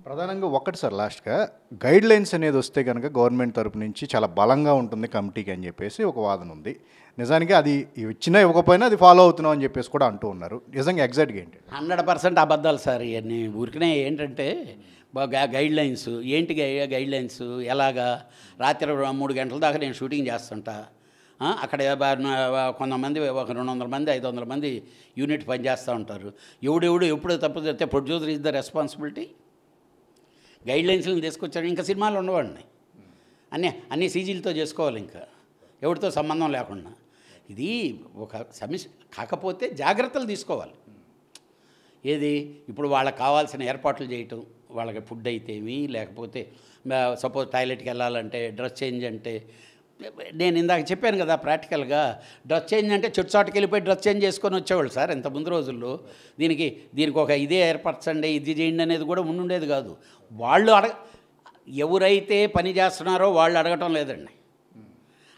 ప్రధానంగా ఒక్కటి సార్ లాస్ట్‌గా గైడ్‌లైన్స్ అనేది వస్తే గనక గవర్నమెంట్ తరపు నుంచి చాలా బలంగా ఉంటుంది కమిటీకి అని చెప్పేసి ఒక వాదన ఉంది. నిజానికి అది ఇచ్చినా ఇవ్వకపోయినా అది ఫాలో అవుతున్నాం అని చెప్పేసి కూడా అంటూ ఉన్నారు. నిజంగా ఎగ్జాక్ట్‌గా ఏంటి? 100% అబద్ధాలు సార్ ఇవన్నీ. ఊరికనే ఏంటంటే గైడ్లైన్స్ ఏంటి గైడ్లైన్స్ ఎలాగా రాత్రి 3 గంటల దాకా నేను షూటింగ్ చేస్తుంటా. అక్కడ కొంతమంది ఒక 200 మంది 500 మంది యూనిట్ పనిచేస్తూ ఉంటారు. ఎవడెవడు ఎప్పుడు తప్పు చేస్తే ప్రొడ్యూసర్ ఈజ్ ద రెస్పాన్సిబిలిటీ. గైడ్లైన్స్ని తీసుకొచ్చాడు. ఇంకా సినిమాలు ఉండవండి. అన్నీ సీజీలతో చేసుకోవాలి. ఇంకా ఎవరితో సంబంధం లేకుండా. ఇది ఒక సమస్య. కాకపోతే జాగ్రత్తలు తీసుకోవాలి. ఏది ఇప్పుడు వాళ్ళకి కావాల్సిన ఏర్పాట్లు చేయటం, వాళ్ళకి ఫుడ్ అయితేమి, లేకపోతే సపోజ్ టాయిలెట్కి వెళ్ళాలంటే డ్రెస్ చేంజ్ అంటే, నేను ఇందాక చెప్పాను కదా ప్రాక్టికల్గా డ్రెస్ చేంజ్ అంటే చుట్టుచాటుకి వెళ్ళిపోయి డ్రెస్ చేంజ్ చేసుకొని వచ్చేవాళ్ళు సార్ ఇంత ముందు రోజుల్లో. దీనికి ఒక ఇదే ఏర్పరచండి, ఇది చేయండి అనేది కూడా ఉండుండేది కాదు. వాళ్ళు ఎవరైతే పని చేస్తున్నారో వాళ్ళు అడగటం లేదండి.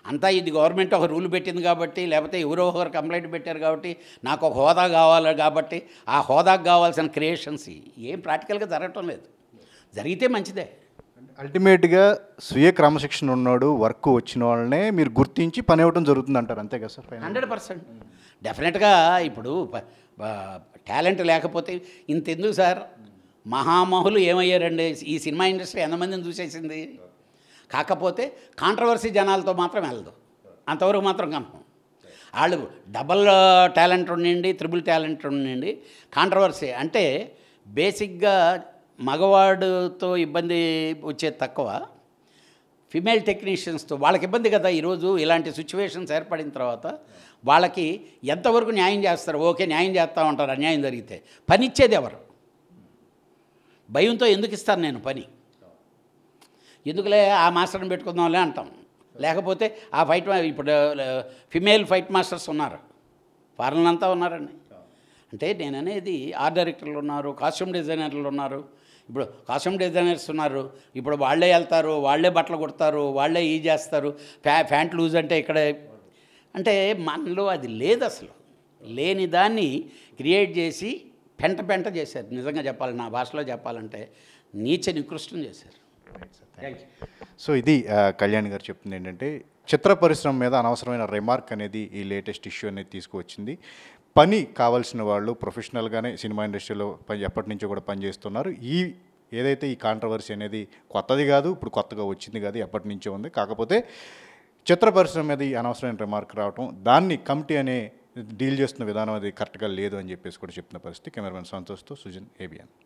అంతా ఇది గవర్నమెంట్ ఒక రూల్ పెట్టింది కాబట్టి, లేకపోతే ఎవరో ఒకరు కంప్లైంట్ పెట్టారు కాబట్టి, నాకు ఒక హోదా కావాలి కాబట్టి ఆ హోదాకు కావాల్సిన క్రియేషన్స్ ఏం ప్రాక్టికల్గా జరగటం లేదు. జరిగితే మంచిదే. అల్టిమేట్‌గా స్వీయ క్రమశిక్షణ ఉన్నాడు, వర్క్ వచ్చిన వాళ్ళనే మీరు గుర్తించి పని ఇవ్వడం జరుగుతుంది అంటారు. అంతే కదా సార్? 100% డెఫినెట్గా. ఇప్పుడు టాలెంట్ లేకపోతే ఇంతెందుకు సార్, మహామహులు ఏమయ్యారండి? ఈ సినిమా ఇండస్ట్రీ ఎంతమందిని చూసేసింది. కాకపోతే కాంట్రవర్సీ జనాలతో మాత్రం వెళ్ళదు. అంతవరకు మాత్రం కన్ఫర్మ్. వాళ్ళు డబల్ టాలెంట్ ఉండండి, త్రిబుల్ టాలెంట్ ఉండండి, కాంట్రవర్సీ అంటే బేసిక్గా మగవాడితో ఇబ్బంది వచ్చేది తక్కువ, ఫిమేల్ టెక్నీషియన్స్తో వాళ్ళకి ఇబ్బంది కదా. ఈరోజు ఇలాంటి సిచ్యువేషన్స్ ఏర్పడిన తర్వాత వాళ్ళకి ఎంతవరకు న్యాయం చేస్తారు? ఓకే న్యాయం చేస్తూ ఉంటారు. అన్యాయం జరిగితే పని ఇచ్చేది ఎవరు? భయంతో ఎందుకు ఇస్తాను నేను పని? ఎందుకులే ఆ మాస్టర్ని పెట్టుకుందాంలే అంటాం. లేకపోతే ఆ ఫైట్ ఇప్పుడు ఫిమేల్ ఫైట్ మాస్టర్స్ ఉన్నారు, ఫారెన్ అంతా ఉన్నారండి. అంటే నేను అనేది ఆర్ట్ డైరెక్టర్లు ఉన్నారు, కాస్ట్యూమ్ డిజైనర్లు ఉన్నారు. ఇప్పుడు కాస్ట్యూమ్ డిజైనర్స్ ఉన్నారు. ఇప్పుడు వాళ్ళే వెళ్తారు, వాళ్ళే బట్టలు కుడతారు, వాళ్ళే ఈ చేస్తారు. ప్యాంట్ లూజ్ అంటే ఇక్కడ అంటే మనలో అది లేదు. అసలు లేని దాన్ని క్రియేట్ చేసి పెంట చేశారు. నిజంగా చెప్పాలి, నా భాషలో చెప్పాలంటే నీచ నికృష్టం చేశారు. సో ఇది కళ్యాణ్ గారు చెప్తుంది ఏంటంటే, చిత్ర పరిశ్రమ మీద అనవసరమైన రిమార్క్ అనేది ఈ లేటెస్ట్ ఇష్యూ అనేది తీసుకువచ్చింది. పని కావాల్సిన వాళ్ళు ప్రొఫెషనల్గానే సినిమా ఇండస్ట్రీలో ఎప్పటి నుంచో కూడా పనిచేస్తున్నారు. ఏదైతే ఈ కాంట్రవర్సీ అనేది కొత్తది కాదు, ఇప్పుడు కొత్తగా వచ్చింది కాదు, ఎప్పటి నుంచో ఉంది. కాకపోతే చిత్ర పరిశ్రమ మీద ఈ అనవసరమైన రిమార్క్ రావటం, దాన్ని కమిటీ అనే డీల్ చేస్తున్న విధానం అది కరెక్ట్గా లేదు అని చెప్పేసి కూడా చెప్తున్న పరిస్థితి. కెమెరామెన్ సంతోష్తో సుజన్, ఏబిఎన్.